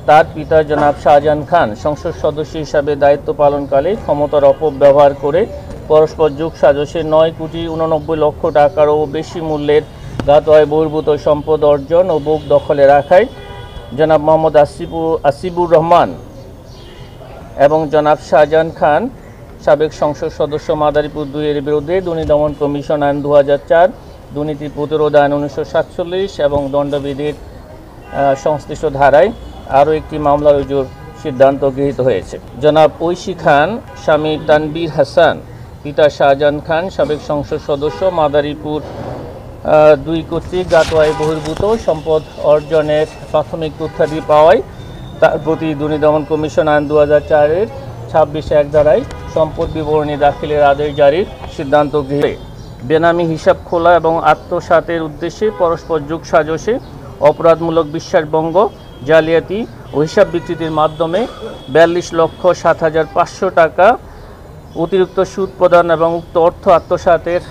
তার পিতা জনাব শাহজাহান খান সংসদ সদস্য হিসাবে দায়িত্ব পালনকালে ক্ষমতার অপব্যবহার করে পরস্পর যোগসাজশে 9,89,00,000 টাকারও বেশি মূল্যের গাতোয়ায় বহির্ভূত সম্পদ অর্জন ও বুক দখলে রাখায় জনাব মোহাম্মদ আসিবুর রহমান এবং জনাব শাহজাহান খান সাবেক সংসদ সদস্য মাদারীপুর 2 এর বিরুদ্ধে দুর্নীতি দমন কমিশন আইন 2004, দুর্নীতি প্রতিরোধ আইন 1947 এবং দণ্ডবিধির সংশ্লিষ্ট ধারায় আরও একটি মামলা রুজুর সিদ্ধান্ত গৃহীত হয়েছে। জনাব ঐশী খান স্বামী তানবীর হাসান পিতা শাহজাহান খান সাবেক সংসদ সদস্য মাদারীপুর 2 কর্তৃক গাতোয়ায় বহির্ভূত সম্পদ অর্জনের প্রাথমিক তথ্যাদি পাওয়ায় তার প্রতি দুর্নীতি দমন কমিশন আইন 2004 এর 26(1) ধারায় সম্পদ বিবরণী দাখিলের আদেশ জারির সিদ্ধান্ত গৃহীত। বেনামি হিসাব খোলা এবং আত্মসাতের উদ্দেশ্যে পরস্পর যোগসাজশে অপরাধমূলক বিশ্বাসভঙ্গ, জালিয়াতি ও হিসাব বিকৃতির মাধ্যমে 42,07,500 টাকা অতিরিক্ত সুদ প্রদান এবং উক্ত অর্থ আত্মসাতের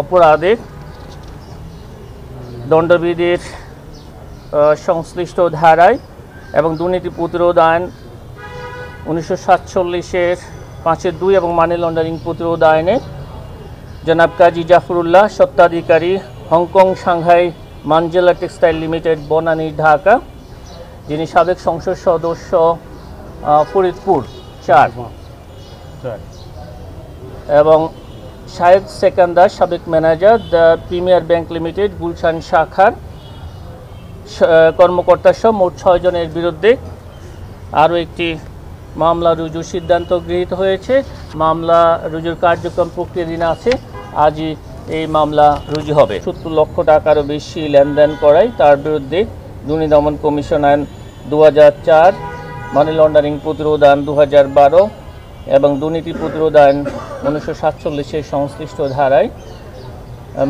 অপরাধে দণ্ডবিধির সংশ্লিষ্ট ধারায় এবং দুর্নীতি প্রতিরোধ আইন 1947 এর 5(2) এবং মানি লন্ডারিং প্রতিরোধ আইনে জনাব কাজী জাফরুল্লাহ স্বত্বাধিকারী Hong Kong Shanghai Manjala textile limited Banani Dhaka, যিনি সাবেক সংসদ সদস্য ফরিদপুর 4 এবং শাহেদ সেকান্দার সাবেক manager the premier bank limited Gulshan শাখার কর্মকর্তা সহ মোট 6 জনের বিরুদ্ধে আরও একটি মামলা রুজুর সিদ্ধান্ত গৃহীত হয়েছে। মামলা রুজুর কার্যক্রম প্রক্রিয়াধীন আছে। আজই এই মামলা রুজু হবে। 70 লক্ষ টাকারও বেশি লেনদেন করায় তার বিরুদ্ধে দুর্নীতি দমন কমিশন আইন 2004, মানি লন্ডারিং প্রতিরোধ আইন 2012 এবং দুর্নীতি প্রতিরোধ আইন 1947 এর সংশ্লিষ্ট ধারায়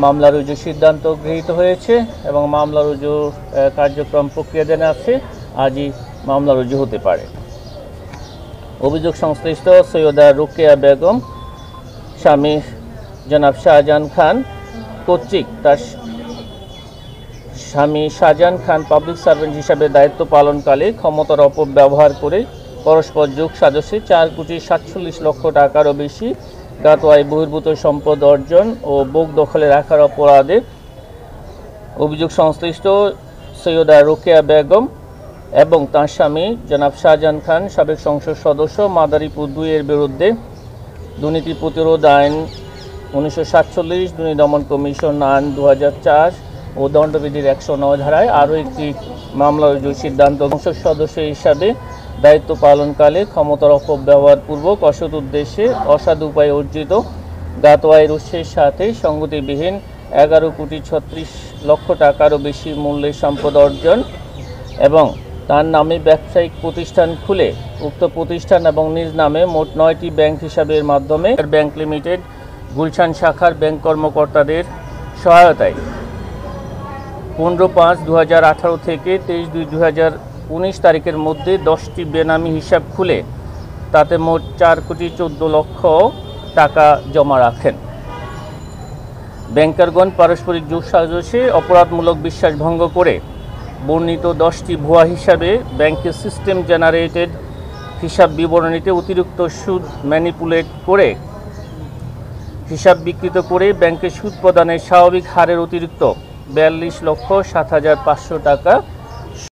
মামলা রুজুর সিদ্ধান্ত গৃহীত হয়েছে এবং মামলা রুজুর কার্যক্রম প্রক্রিয়াধীন আছে। আজই মামলা রুজু হতে পারে। অভিযোগ সংশ্লিষ্ট সৈয়দা রোকেয়া বেগম স্বামী জনাব শাহজাহান খান কর্তৃক তার স্বামী শাহজাহান খান পাবলিক সার্ভেন্ট হিসাবে দায়িত্ব পালনকালে ক্ষমতার অপব্যবহার করে পরস্পর যোগসাজশে 4,47,00,000 টাকারও বেশি গাতোয়ায় বহির্ভূত সম্পদ অর্জন ও বুক দখলে রাখার অপরাধে অভিযোগ সংশ্লিষ্ট সৈয়দা রোকেয়া বেগম এবং তাঁর স্বামী জনাব শাহজাহান খান সাবেক সংসদ সদস্য মাদারীপুর 2 এর বিরুদ্ধে দুর্নীতি প্রতিরোধ আইন 1947, দুর্নীতি দমন কমিশন আইন 2004 ও দণ্ডবিধির 109 ধারায় আরও একটি মামলা রুজুর সিদ্ধান্ত। সংসদ সদস্য হিসাবে দায়িত্ব পালনকালে ক্ষমতার অপব্যবহার পূর্বক অসৎ উদ্দেশ্যে অসাধু উপায়ে অর্জিত গাতোয়ায়ের উৎসের সাথে সঙ্গতিবিহীন 11,36,00,000 টাকারও বেশি মূল্যের সম্পদ অর্জন এবং তার নামে ব্যবসায়িক প্রতিষ্ঠান খুলে উক্ত প্রতিষ্ঠান এবং নিজ নামে মোট 9টি ব্যাংক হিসাবের মাধ্যমে ব্যাংক লিমিটেড গুলশান শাখার ব্যাংক কর্মকর্তাদের সহায়তায় 15/5/2018 থেকে 23/2/2019 তারিখের মধ্যে 10টি বেনামি হিসাব খুলে তাতে মোট 4,14,00,000 টাকা জমা রাখেন। ব্যাংকারগণ পারস্পরিক যোগসাজশে অপরাধমূলক বিশ্বাস ভঙ্গ করে বর্ণিত 10টি ভুয়া হিসাবে ব্যাংকের সিস্টেম জেনারেটেড হিসাব বিবরণীতে অতিরিক্ত সুদ ম্যানিপুলেট করে হিসাব বিকৃত করে ব্যাংকের সুদ প্রদানের স্বাভাবিক হারের অতিরিক্ত 42,07,500 টাকা